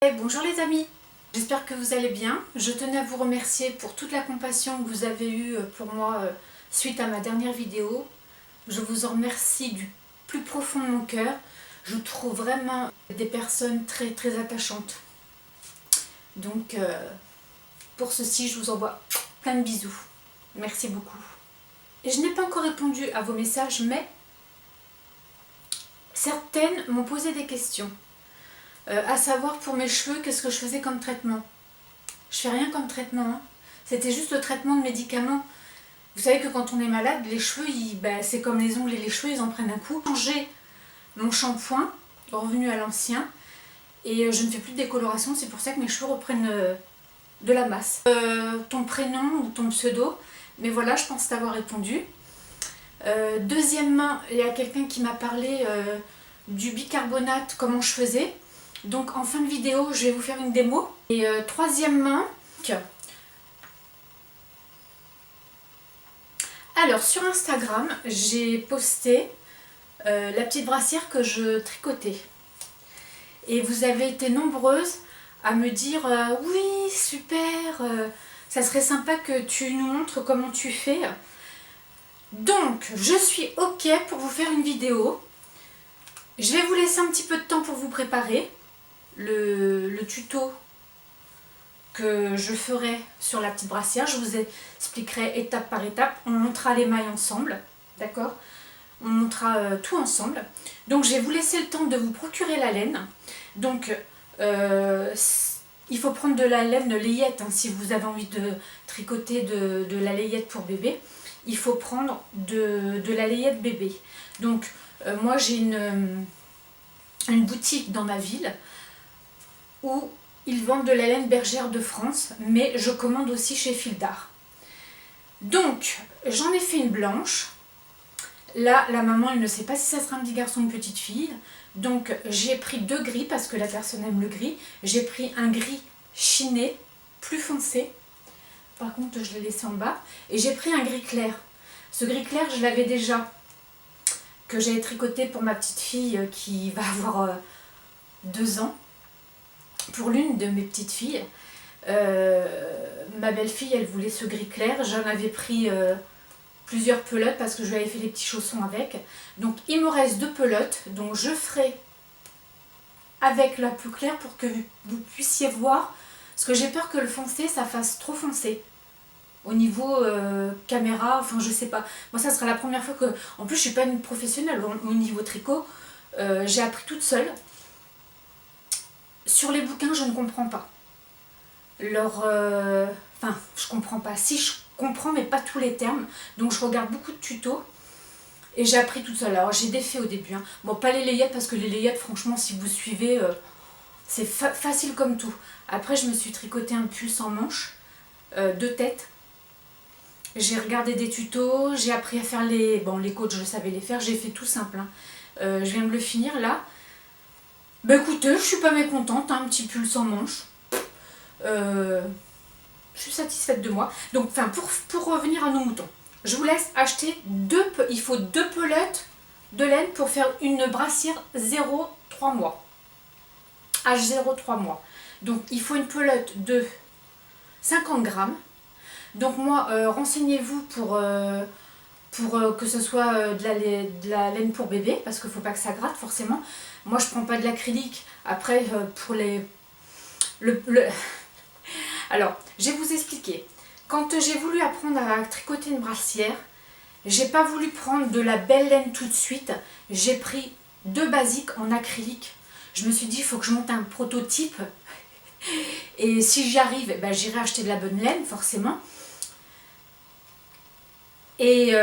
Bonjour les amis, j'espère que vous allez bien. Je tenais à vous remercier pour toute la compassion que vous avez eue pour moi suite à ma dernière vidéo. Je vous en remercie du plus profond de mon cœur. Je vous trouve vraiment des personnes très attachantes. Donc pour ceci, je vous envoie plein de bisous. Merci beaucoup. Et je n'ai pas encore répondu à vos messages, mais certaines m'ont posé des questions. À savoir pour mes cheveux, qu'est-ce que je faisais comme traitement. Je fais rien comme traitement, hein. C'était juste le traitement de médicaments. Vous savez que quand on est malade, les cheveux, c'est comme les ongles et les cheveux, ils en prennent un coup. J'ai changé mon shampoing, revenu à l'ancien, et je ne fais plus de décoloration, c'est pour ça que mes cheveux reprennent de la masse. Ton prénom ou ton pseudo, mais voilà, je pense t'avoir répondu. Deuxièmement, il y a quelqu'un qui m'a parlé du bicarbonate, comment je faisais. Donc en fin de vidéo, je vais vous faire une démo. Et troisièmement, alors sur Instagram, j'ai posté la petite brassière que je tricotais. Et vous avez été nombreuses à me dire oui, super, ça serait sympa que tu nous montres comment tu fais. Donc, je suis OK pour vous faire une vidéo. Je vais vous laisser un petit peu de temps pour vous préparer le tuto que je ferai sur la petite brassière. Je vous expliquerai étape par étape. On montrera les mailles ensemble, d'accord? On montrera tout ensemble. Donc, je vais vous laisser le temps de vous procurer la laine. Donc, il faut prendre de la laine layette, hein, si vous avez envie de tricoter de la layette pour bébé. Il faut prendre de la layette bébé. Donc, moi, j'ai une boutique dans ma ville où ils vendent de la laine bergère de France, mais je commande aussi chez Fil d'Art. Donc, j'en ai fait une blanche. Là, la maman, elle ne sait pas si ça sera un petit garçon ou une petite fille. Donc, j'ai pris deux gris parce que la personne aime le gris. J'ai pris un gris chiné, plus foncé. Par contre, je l'ai laissé en bas. Et j'ai pris un gris clair. Ce gris clair, je l'avais déjà, que j'avais tricoté pour ma petite fille qui va avoir 2 ans. Pour l'une de mes petites filles. Ma belle-fille, elle voulait ce gris clair. J'en avais pris plusieurs pelotes parce que je lui avais fait les petits chaussons avec. Donc, il me reste 2 pelotes. Donc, je ferai avec la plus claire pour que vous puissiez voir. Parce que j'ai peur que le foncé, ça fasse trop foncé. Au niveau caméra, enfin je sais pas. Moi ça sera la première fois que... En plus je suis pas une professionnelle au niveau tricot. J'ai appris toute seule. Sur les bouquins je ne comprends pas. Enfin je comprends pas. Si je comprends mais pas tous les termes. Donc je regarde beaucoup de tutos. Et j'ai appris toute seule. Alors j'ai défait au début. Hein. Bon pas les layettes parce que les layettes franchement si vous suivez c'est facile comme tout. Après je me suis tricoté un pull sans manche. 2 têtes. J'ai regardé des tutos, j'ai appris à faire les... Bon, les côtes, je savais les faire, j'ai fait tout simple. Hein. Je viens de le finir, là. Bah écoutez, je suis pas mécontente, hein, un petit pull sans manche. Je suis satisfaite de moi. Donc, enfin, pour revenir à nos moutons, je vous laisse acheter il faut 2 pelotes de laine pour faire une brassière 0,3 mois. H0,3 mois. Donc, il faut une pelote de 50 grammes. Donc moi, renseignez-vous pour que ce soit de la laine pour bébé, parce qu'il ne faut pas que ça gratte forcément. Moi, je ne prends pas de l'acrylique. Après, pour les... Alors, je vais vous expliquer. Quand j'ai voulu apprendre à tricoter une brassière, j'ai pas voulu prendre de la belle laine tout de suite. J'ai pris 2 basiques en acrylique. Je me suis dit, il faut que je monte un prototype. Et si j'y arrive, ben, j'irai acheter de la bonne laine, forcément. Et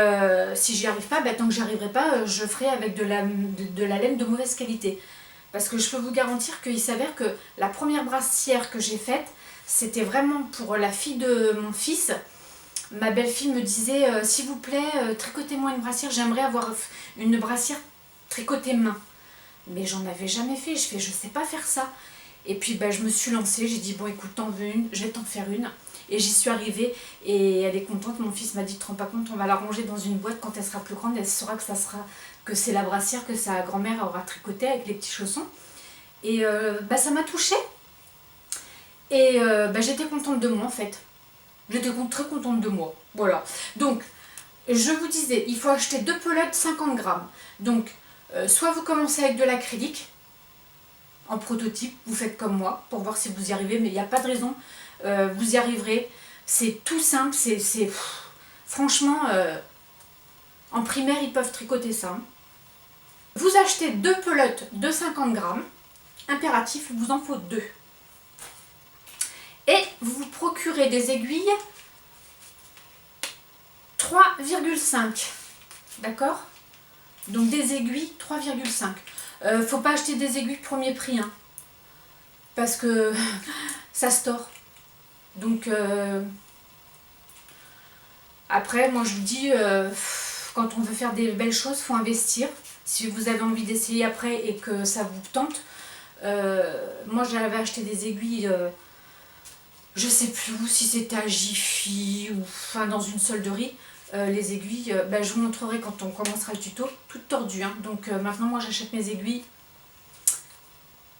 si j'y arrive pas, ben, tant que j'y arriverai pas, je ferai avec de la laine de mauvaise qualité. Parce que je peux vous garantir qu'il s'avère que la première brassière que j'ai faite, c'était vraiment pour la fille de mon fils. Ma belle-fille me disait, s'il vous plaît, tricotez-moi une brassière, j'aimerais avoir une brassière tricotée main. Mais j'en avais jamais fait, je sais pas faire ça. Et puis ben, je me suis lancée, j'ai dit bon écoute t'en veux une, je vais t'en faire une. Et j'y suis arrivée et elle est contente. Mon fils m'a dit tu te rends pas compte, on va la ranger dans une boîte quand elle sera plus grande, elle saura que c'est la brassière que sa grand-mère aura tricotée avec les petits chaussons. Et bah, ça m'a touchée. Et j'étais contente de moi en fait. J'étais très contente de moi. Voilà. Donc, je vous disais, il faut acheter 2 pelotes 50 grammes. Donc, soit vous commencez avec de l'acrylique, en prototype, vous faites comme moi, pour voir si vous y arrivez, mais il n'y a pas de raison, vous y arriverez. C'est tout simple, franchement, en primaire, ils peuvent tricoter ça. Vous achetez 2 pelotes de 50 grammes, impératif, il vous en faut 2. Et vous vous procurez des aiguilles 3,5. D'accord? Donc des aiguilles 3,5. Faut pas acheter des aiguilles premier prix, hein, parce que ça se tord. Donc après, moi je vous dis, quand on veut faire des belles choses, faut investir. Si vous avez envie d'essayer après et que ça vous tente, moi j'avais acheté des aiguilles, je sais plus où, si c'était à Jiffy ou enfin dans une solderie. Les aiguilles, je vous montrerai quand on commencera le tuto, toutes tordues, hein. Donc maintenant moi j'achète mes aiguilles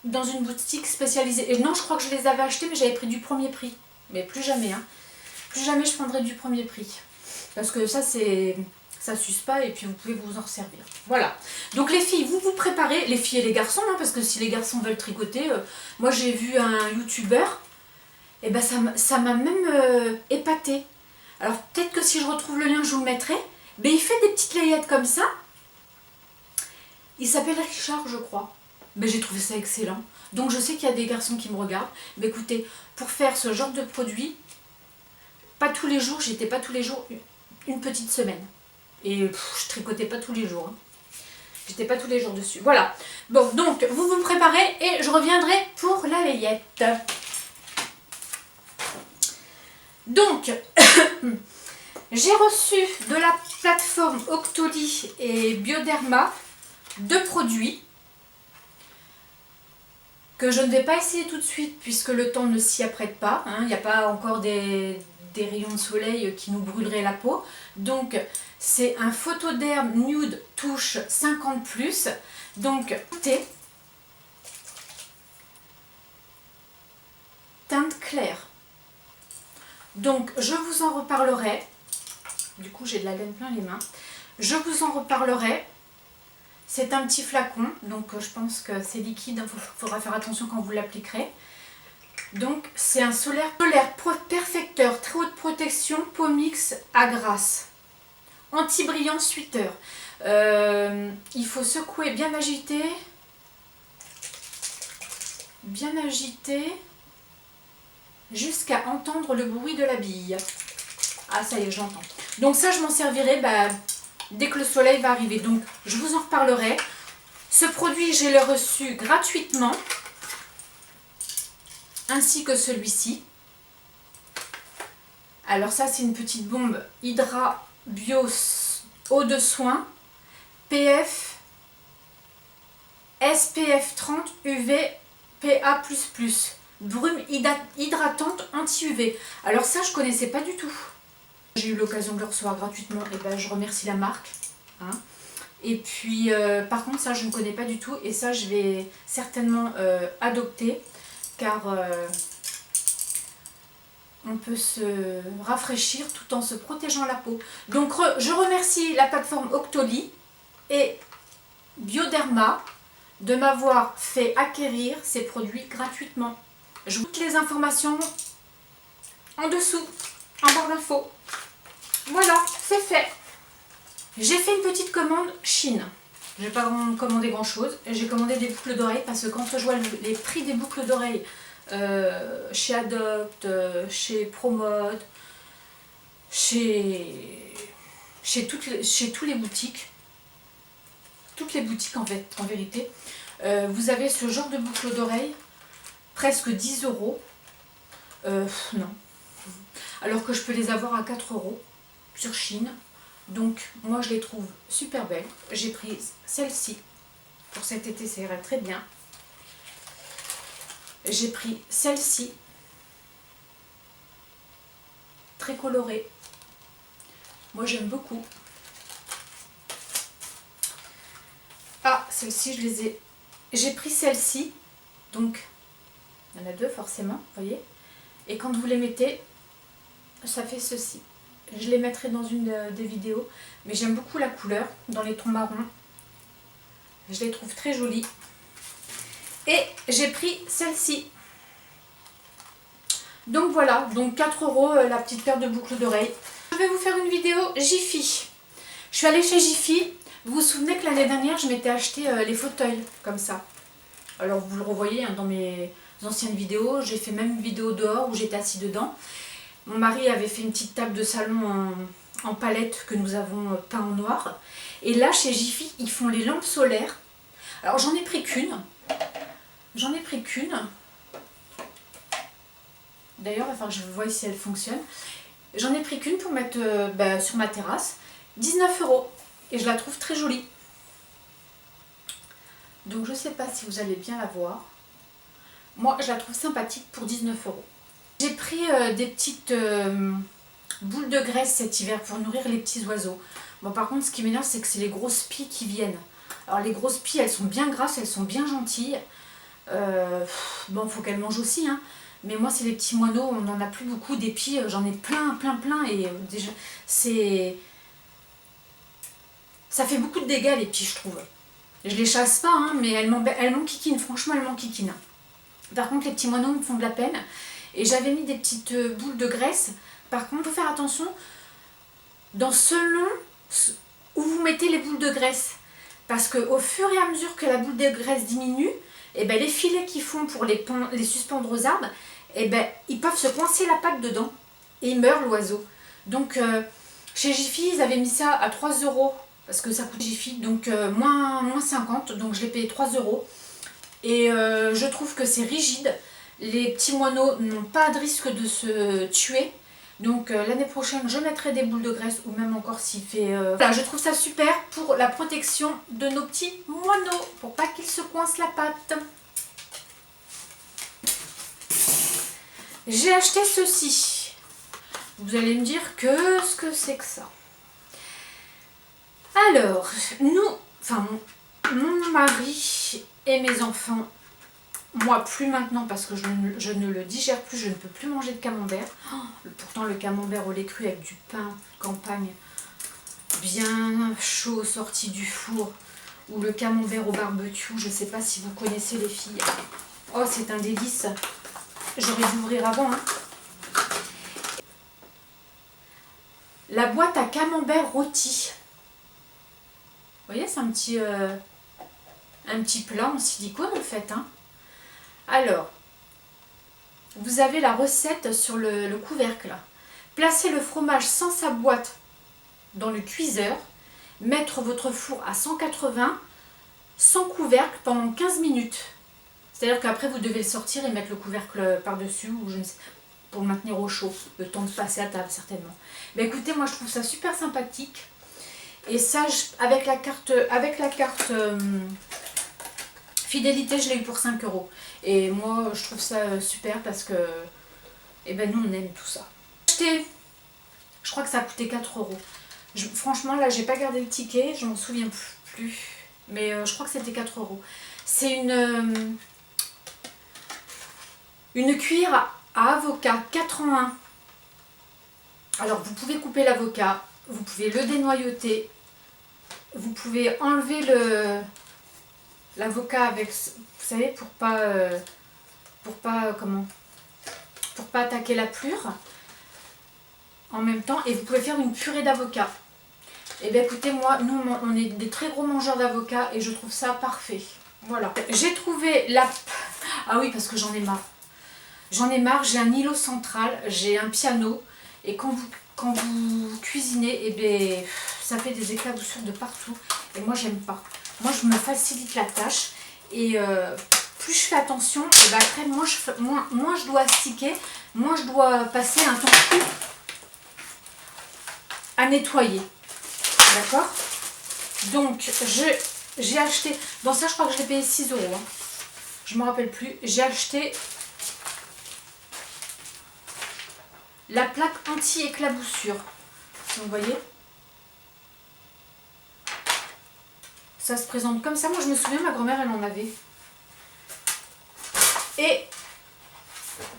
dans une boutique spécialisée. Et non, je crois que je les avais achetées, mais j'avais pris du premier prix. Mais plus jamais, hein. Plus jamais je prendrai du premier prix. Parce que ça s'use pas et puis vous pouvez vous en servir. Voilà. Donc les filles, vous vous préparez, les filles et les garçons, hein, parce que si les garçons veulent tricoter, moi j'ai vu un youtubeur, et ça m'a même épatée. Alors peut-être que si je retrouve le lien, je vous le mettrai. Mais il fait des petites layettes comme ça. Il s'appelle Richard, je crois. J'ai trouvé ça excellent. Donc je sais qu'il y a des garçons qui me regardent. Mais écoutez, pour faire ce genre de produit, pas tous les jours, j'étais pas tous les jours, une petite semaine. Et je tricotais pas tous les jours, hein. J'étais pas tous les jours dessus. Voilà. Bon, donc vous vous préparez et je reviendrai pour la layette. Donc, j'ai reçu de la plateforme Octoly et Bioderma 2 produits que je ne vais pas essayer tout de suite puisque le temps ne s'y apprête pas, hein. Il n'y a pas encore des rayons de soleil qui nous brûleraient la peau. Donc, c'est un Photoderm Nude Touche 50+. Donc, teinte claire. Donc, je vous en reparlerai. Du coup, j'ai de la laine plein les mains. Je vous en reparlerai. C'est un petit flacon, donc je pense que c'est liquide. Il faudra faire attention quand vous l'appliquerez. Donc, c'est un solaire perfecteur, très haute protection, peau mix à grasse. Anti-brillant suiteur. Il faut secouer, bien agiter. Bien agiter. Jusqu'à entendre le bruit de la bille. Ah, ça y est, j'entends. Donc ça, je m'en servirai dès que le soleil va arriver. Donc, je vous en reparlerai. Ce produit, je l'ai reçu gratuitement. Ainsi que celui-ci. Alors ça, c'est une petite bombe Hydra Bio Eau de soin. PF, SPF 30, UV, PA++. Brume hydratante anti-UV. Alors ça, je connaissais pas du tout. J'ai eu l'occasion de le recevoir gratuitement. Et je remercie la marque, hein. Et puis, par contre, ça, je ne connais pas du tout. Et ça, je vais certainement adopter. Car on peut se rafraîchir tout en se protégeant la peau. Donc, je remercie la plateforme Octoly et Bioderma de m'avoir fait acquérir ces produits gratuitement. Je vous mets les informations en dessous, en barre d'infos. Voilà, c'est fait. J'ai fait une petite commande Chine. Je n'ai pas commandé grand chose. J'ai commandé des boucles d'oreilles parce que quand je vois les prix des boucles d'oreilles chez Adopt, chez Promode, chez toutes les boutiques, en fait, en vérité, vous avez ce genre de boucles d'oreilles, presque 10 €. Non. Alors que je peux les avoir à 4 € sur Chine. Donc, moi, je les trouve super belles. J'ai pris celle-ci. Pour cet été, ça irait très bien. J'ai pris celle-ci. Très colorée. Moi, j'aime beaucoup. Ah, celle-ci, je les ai... J'ai pris celle-ci. Donc, il y en a 2 forcément, vous voyez. Et quand vous les mettez, ça fait ceci. Je les mettrai dans une des vidéos, mais j'aime beaucoup la couleur dans les tons marrons. Je les trouve très jolies. Et j'ai pris celle-ci. Donc voilà, donc 4 € la petite paire de boucles d'oreilles. Je vais vous faire une vidéo Jiffy. Je suis allée chez Jiffy. Vous vous souvenez que l'année dernière, je m'étais acheté les fauteuils comme ça. Alors vous le revoyez hein, dans mes anciennes vidéos. J'ai fait même une vidéo dehors où j'étais assise dedans. Mon mari avait fait une petite table de salon en palette que nous avons peint en noir. Et là, chez Jiffy, ils font les lampes solaires. Alors j'en ai pris qu'une. J'en ai pris qu'une. D'ailleurs, il va falloir que je vois si elle fonctionne. J'en ai pris qu'une pour mettre sur ma terrasse. 19 €. Et je la trouve très jolie. Donc je ne sais pas si vous allez bien la voir. Moi, je la trouve sympathique pour 19 €. J'ai pris des petites boules de graisse cet hiver pour nourrir les petits oiseaux. Bon, par contre, ce qui m'énerve, c'est que c'est les grosses pies qui viennent. Alors les grosses pies, elles sont bien grasses, elles sont bien gentilles. Bon, il faut qu'elles mangent aussi, hein. Mais moi, c'est les petits moineaux, on n'en a plus beaucoup. Des pies, j'en ai plein. Et déjà, ça fait beaucoup de dégâts, les pies, je trouve. Je les chasse pas, hein, mais elles m'enquiquinent. Franchement, elles m'enquiquinent. Par contre, les petits moineaux me font de la peine. Et j'avais mis des petites boules de graisse. Par contre, il faut faire attention selon où vous mettez les boules de graisse. Parce qu'au fur et à mesure que la boule de graisse diminue, et ben, les filets qu'ils font pour les suspendre aux arbres, et ben, ils peuvent se coincer la patte dedans. Et il meurt l'oiseau. Donc, chez Jiffy, ils avaient mis ça à 3 €. Parce que ça coûte Jiffy. Donc, moins 50. Donc, je l'ai payé 3 €. Et je trouve que c'est rigide. Les petits moineaux n'ont pas de risque de se tuer. Donc l'année prochaine, je mettrai des boules de graisse ou même encore s'il fait... Voilà, je trouve ça super pour la protection de nos petits moineaux. Pour pas qu'ils se coincent la patte. J'ai acheté ceci. Vous allez me dire que ce que c'est que ça. Alors, mon mari et mes enfants... Moi, plus maintenant parce que je ne le digère plus, je ne peux plus manger de camembert. Oh, pourtant, le camembert au lait cru avec du pain campagne bien chaud sorti du four ou le camembert au barbecue, je ne sais pas si vous connaissez les filles. Oh, c'est un délice. J'aurais dû ouvrir avant. Hein. La boîte à camembert rôti. Vous voyez, c'est un petit plat en silicone en fait. Hein. Alors, vous avez la recette sur le couvercle. Placez le fromage sans sa boîte dans le cuiseur. Mettre votre four à 180 sans couvercle pendant 15 minutes. C'est-à-dire qu'après vous devez le sortir et mettre le couvercle par-dessus ou je ne sais, pour le maintenir au chaud. Le temps de passer à table certainement. Mais écoutez, moi je trouve ça super sympathique. Et ça, avec la carte fidélité, je l'ai eu pour 5 €. Et moi, je trouve ça super parce que nous, on aime tout ça. J'ai acheté, je crois que ça a coûté 4 €. Franchement, là, j'ai pas gardé le ticket, je m'en souviens plus. Mais je crois que c'était 4 €. C'est une cuillère à avocat 4 en 1. Alors, vous pouvez couper l'avocat, vous pouvez le dénoyauter, vous pouvez enlever l'avocat avec, vous savez, pour pas attaquer la plure en même temps, et vous pouvez faire une purée d'avocat. Et bien écoutez, moi, nous on est des très gros mangeurs d'avocat et je trouve ça parfait. Voilà. J'ai trouvé ah oui, parce que j'en ai marre. J'en ai marre, j'ai un îlot central, j'ai un piano et quand vous cuisinez, et bien ça fait des éclaboussures de partout et moi j'aime pas. Moi je me facilite la tâche et plus je fais attention, et ben après moins je dois astiquer, moins je dois passer un temps fou à nettoyer. D'accord? Donc j'ai acheté, dans ça je crois que je l'ai payé 6 €. Hein. Je ne me rappelle plus. J'ai acheté la plaque anti-éclaboussure. Vous voyez? Ça se présente comme ça. Moi je me souviens, ma grand-mère elle en avait. Et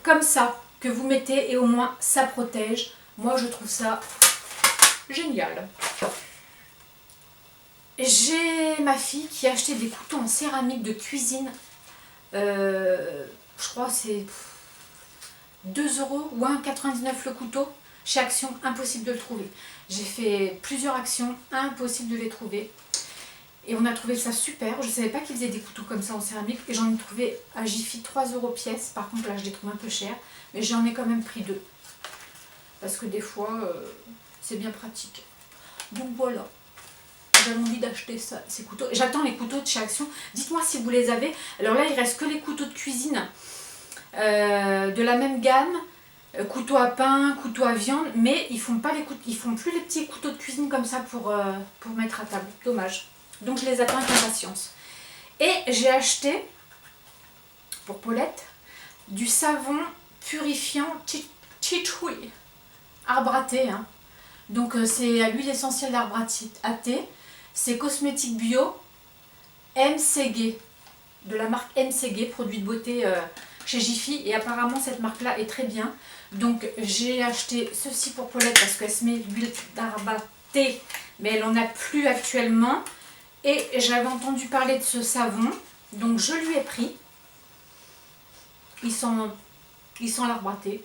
comme ça. que vous mettez et au moins ça protège. Moi je trouve ça génial. J'ai ma fille qui a acheté des couteaux en céramique de cuisine. Je crois que c'est 2 € ou 1,99 € le couteau. Chez Action, impossible de le trouver. J'ai fait plusieurs actions, impossible de les trouver. Et on a trouvé ça super. Je ne savais pas qu'ils faisaient des couteaux comme ça en céramique. Et j'en ai trouvé à Jiffy 3 € pièce. Par contre là je les trouve un peu chers. Mais j'en ai quand même pris 2. Parce que des fois c'est bien pratique. Donc voilà. J'avais envie d'acheter ces couteaux. J'attends les couteaux de chez Action. Dites-moi si vous les avez. Alors là il reste que les couteaux de cuisine de la même gamme. Couteau à pain, couteau à viande. Mais ils font plus les petits couteaux de cuisine comme ça pour mettre à table. Dommage. Donc je les attends avec impatience. Et j'ai acheté, pour Paulette, du savon purifiant Tea arbre à thé. Hein. Donc c'est à l'huile essentielle d'arbre à thé. C'est cosmétique bio MCG. De la marque MCG, produit de beauté chez Jiffy. Et apparemment cette marque-là est très bien. Donc j'ai acheté ceci pour Paulette parce qu'elle se met l'huile d'arbre à thé. Mais elle n'en a plus actuellement. Et j'avais entendu parler de ce savon, donc je lui ai pris. Il sent l'arbre à thé.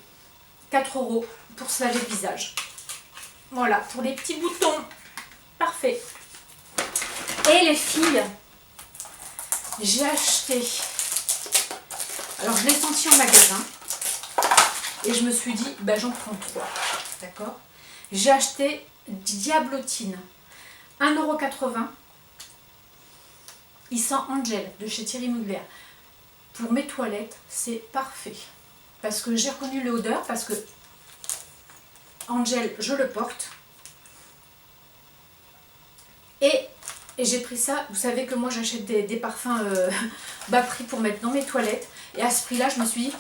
4 € pour se laver le visage. Voilà, pour les petits boutons. Parfait. Et les filles, j'ai acheté. Alors je l'ai senti en magasin. Et je me suis dit, ben, j'en prends 3. D'accord. J'ai acheté Diablotine. 1,80 €. Il sent Angel de chez Thierry Mugler. Pour mes toilettes, c'est parfait. Parce que j'ai reconnu l'odeur, parce que Angel, je le porte. Et j'ai pris ça. Vous savez que moi j'achète des parfums bas prix pour mettre dans mes toilettes. Et à ce prix-là, je me suis dit,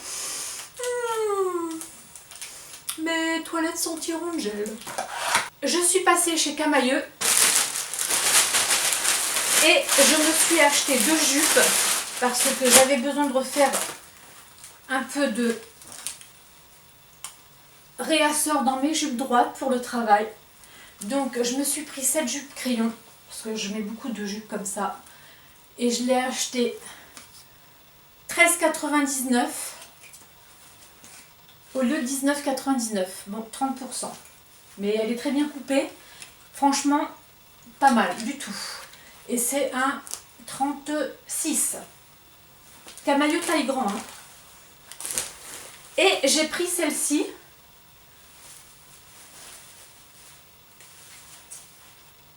mes toilettes sentiront Angel. Je suis passée chez Camailleux. Et je me suis acheté 2 jupes parce que j'avais besoin de refaire un peu de réassort dans mes jupes droites pour le travail. Donc je me suis pris 7 jupes crayon parce que je mets beaucoup de jupes comme ça. Et je l'ai acheté 13,99 € au lieu de 19,99 €. Bon, 30%. Mais elle est très bien coupée. Franchement, pas mal du tout. Et c'est un 36. Camailleux taille grand. Hein. Et j'ai pris celle-ci.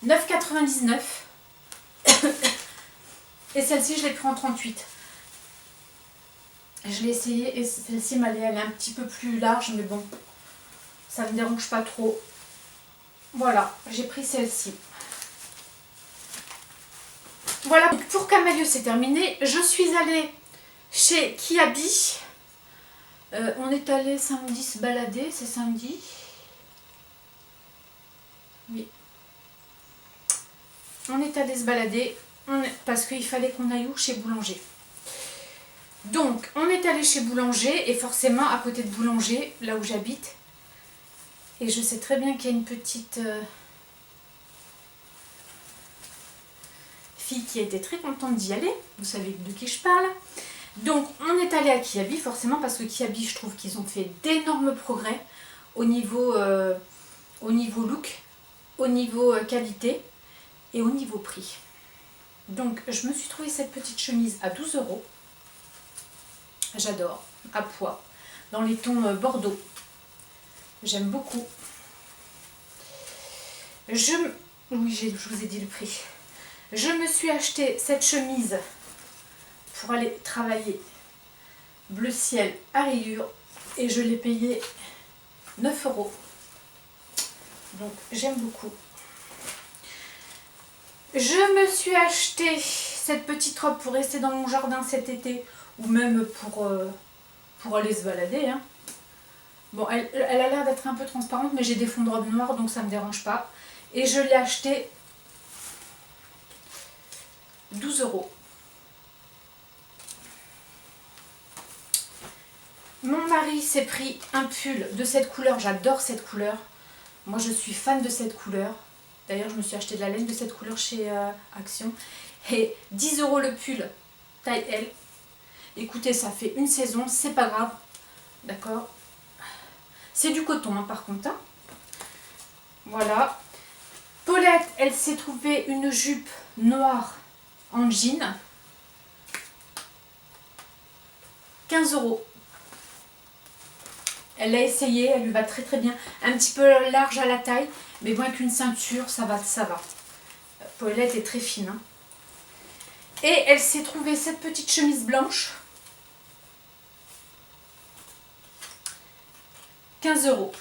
« 9,99 €. Et celle-ci, je l'ai pris en 38. Je l'ai essayé et celle-ci elle est un petit peu plus large, mais bon, ça ne me dérange pas trop. Voilà, j'ai pris celle-ci. Voilà, donc pour Camailleux c'est terminé. Je suis allée chez Kiabi. On est allé samedi se balader, c'est samedi. Oui. On est allé se balader parce qu'il fallait qu'on aille où? Chez Boulanger. Donc on est allé chez Boulanger et forcément à côté de Boulanger, là où j'habite. Et je sais très bien qu'il y a une petite... fille qui était très contente d'y aller, vous savez de qui je parle. Donc on est allé à Kiabi forcément parce que Kiabi, je trouve qu'ils ont fait d'énormes progrès au niveau look, au niveau qualité et au niveau prix. Donc je me suis trouvé cette petite chemise à 12 €. J'adore, à pois, dans les tons bordeaux. J'aime beaucoup. Oui, je vous ai dit le prix. Je me suis acheté cette chemise pour aller travailler bleu ciel à rayures et je l'ai payée 9 €. Donc j'aime beaucoup. Je me suis acheté cette petite robe pour rester dans mon jardin cet été ou même pour aller se balader. Hein. Bon, elle a l'air d'être un peu transparente, mais j'ai des fonds de robe noirs donc ça ne me dérange pas. Et je l'ai acheté 12 €. Mon mari s'est pris un pull de cette couleur, j'adore cette couleur. Moi je suis fan de cette couleur. D'ailleurs je me suis acheté de la laine de cette couleur chez Action. Et 10 € le pull, taille L. Écoutez, ça fait une saison, c'est pas grave. D'accord. C'est du coton hein, par contre. Hein. Voilà. Paulette, elle s'est trouvée une jupe noire en jean. 15 €. Elle l'a essayé, elle lui va très très bien. Un petit peu large à la taille, mais bon avec une ceinture, ça va, ça va. Paulette est très fine. Hein. Et elle s'est trouvée cette petite chemise blanche. 15 €.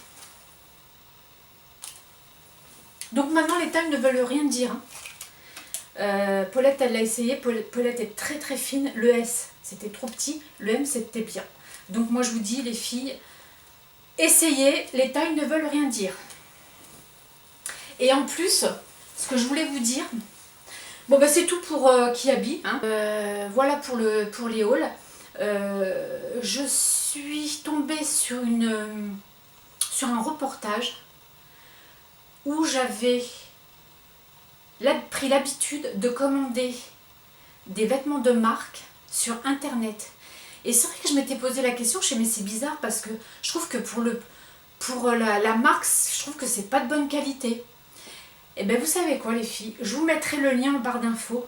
Donc maintenant les tailles ne veulent rien dire. Hein. Paulette elle l'a essayé, Paulette est très très fine. Le S c'était trop petit, le M c'était bien. Donc moi je vous dis les filles, essayez, les tailles ne veulent rien dire. Et en plus, ce que je voulais vous dire, bon bah c'est tout pour Kiabi. Hein. Voilà pour les hauls. Je suis tombée sur un reportage où j'avais pris l'habitude de commander des vêtements de marque sur internet. Et c'est vrai que je m'étais posé la question, je sais mais c'est bizarre parce que je trouve que pour la marque, je trouve que c'est pas de bonne qualité. Et bien vous savez quoi les filles, je vous mettrai le lien en barre d'infos,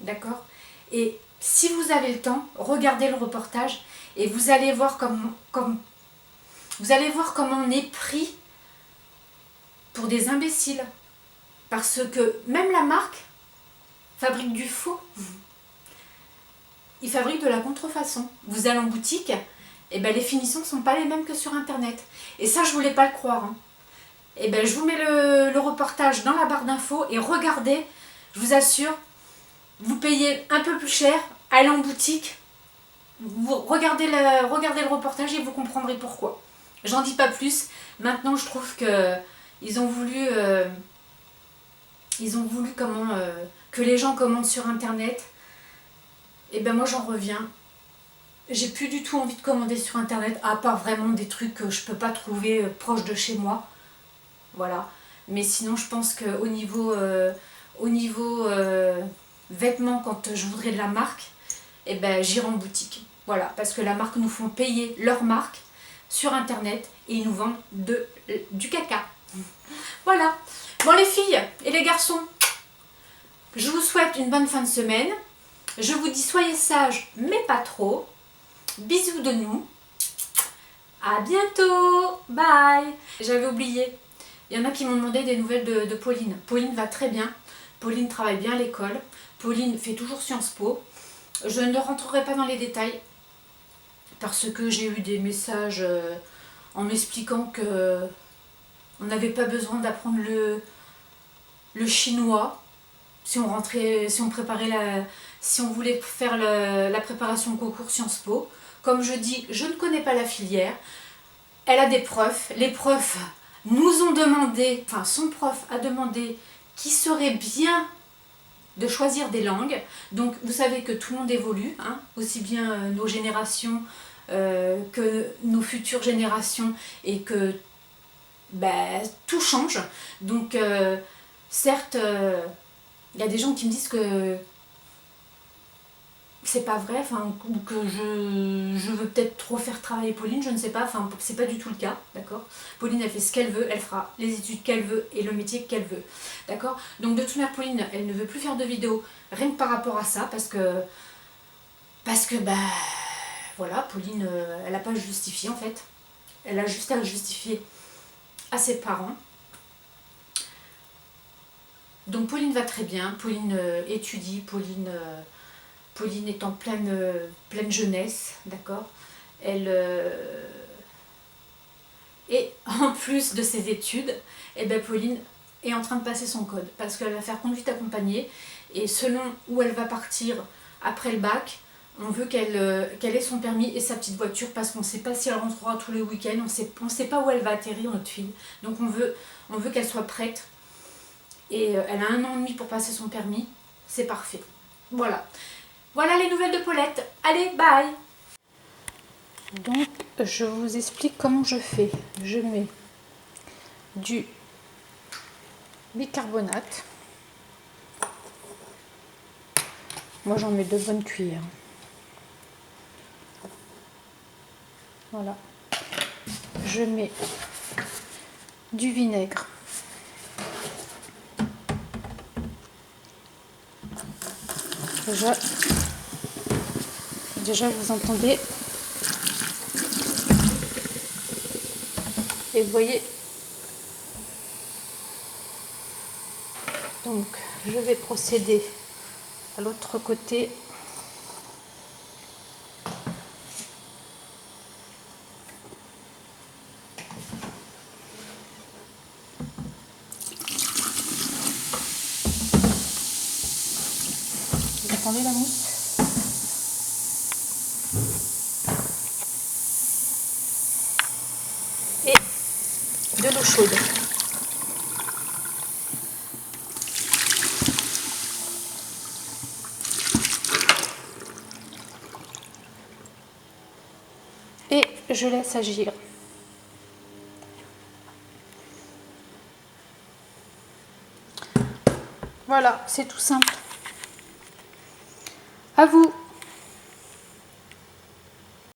d'accord? Et si vous avez le temps, regardez le reportage et vous allez voir comment on est pris pour des imbéciles. Parce que même la marque fabrique du faux. Ils fabriquent de la contrefaçon. Vous allez en boutique, et ben les finitions ne sont pas les mêmes que sur internet. Et ça, je ne voulais pas le croire. Hein. Et ben je vous mets le reportage dans la barre d'infos et regardez, je vous assure, vous payez un peu plus cher, allez en boutique, vous regardez le reportage et vous comprendrez pourquoi. J'en dis pas plus. Maintenant, je trouve que ils ont voulu que les gens commandent sur internet. Et ben moi j'en reviens. J'ai plus du tout envie de commander sur internet, à part vraiment des trucs que je peux pas trouver proches de chez moi. Voilà. Mais sinon je pense qu'au niveau, vêtements, quand je voudrais de la marque, et ben j'irai en boutique. Voilà. Parce que la marque nous font payer leur marque sur internet et ils nous vendent du caca. Voilà. Bon les filles et les garçons, je vous souhaite une bonne fin de semaine. Je vous dis soyez sages, mais pas trop. Bisous de nous. À bientôt. Bye. J'avais oublié. Il y en a qui m'ont demandé des nouvelles de Pauline. Pauline va très bien. Pauline travaille bien à l'école. Pauline fait toujours Sciences Po. Je ne rentrerai pas dans les détails parce que j'ai eu des messages en m'expliquant que on n'avait pas besoin d'apprendre le chinois si on voulait faire la préparation au concours Sciences Po. Comme je dis, je ne connais pas la filière. Elle a des profs. Les profs nous ont demandé, enfin son prof a demandé qu'il serait bien de choisir des langues. Donc vous savez que tout le monde évolue, hein, aussi bien nos générations que nos futures générations, et que tout change. Donc certes, il y a des gens qui me disent que c'est pas vrai, ou que je veux peut-être trop faire travailler Pauline, je ne sais pas, c'est pas du tout le cas, d'accord? Pauline elle fait ce qu'elle veut, elle fera les études qu'elle veut et le métier qu'elle veut, d'accord? Donc de toute manière Pauline elle ne veut plus faire de vidéos rien que par rapport à ça, parce que voilà, Pauline elle n'a pas à justifier en fait, elle a juste à justifier à ses parents. Donc Pauline va très bien, Pauline étudie, Pauline est en pleine jeunesse, d'accord? Elle et en plus de ses études, Pauline est en train de passer son code parce qu'elle va faire conduite accompagnée, et selon où elle va partir après le bac, on veut qu'elle ait son permis et sa petite voiture, parce qu'on ne sait pas si elle rentrera tous les week-ends, on ne sait pas où elle va atterrir, notre fille. Donc on veut qu'elle soit prête, et elle a 1 an et demi pour passer son permis, c'est parfait. Voilà. Voilà les nouvelles de Paulette. Allez, bye! Donc je vous explique comment je fais. Je mets du bicarbonate. Moi j'en mets 2 bonnes cuillères. Voilà. Je mets du vinaigre. Déjà vous entendez. Et vous voyez. Donc je vais procéder à l'autre côté. Vous entendez la mousse? Et de l'eau chaude. Et je laisse agir. Voilà, c'est tout simple. À vous!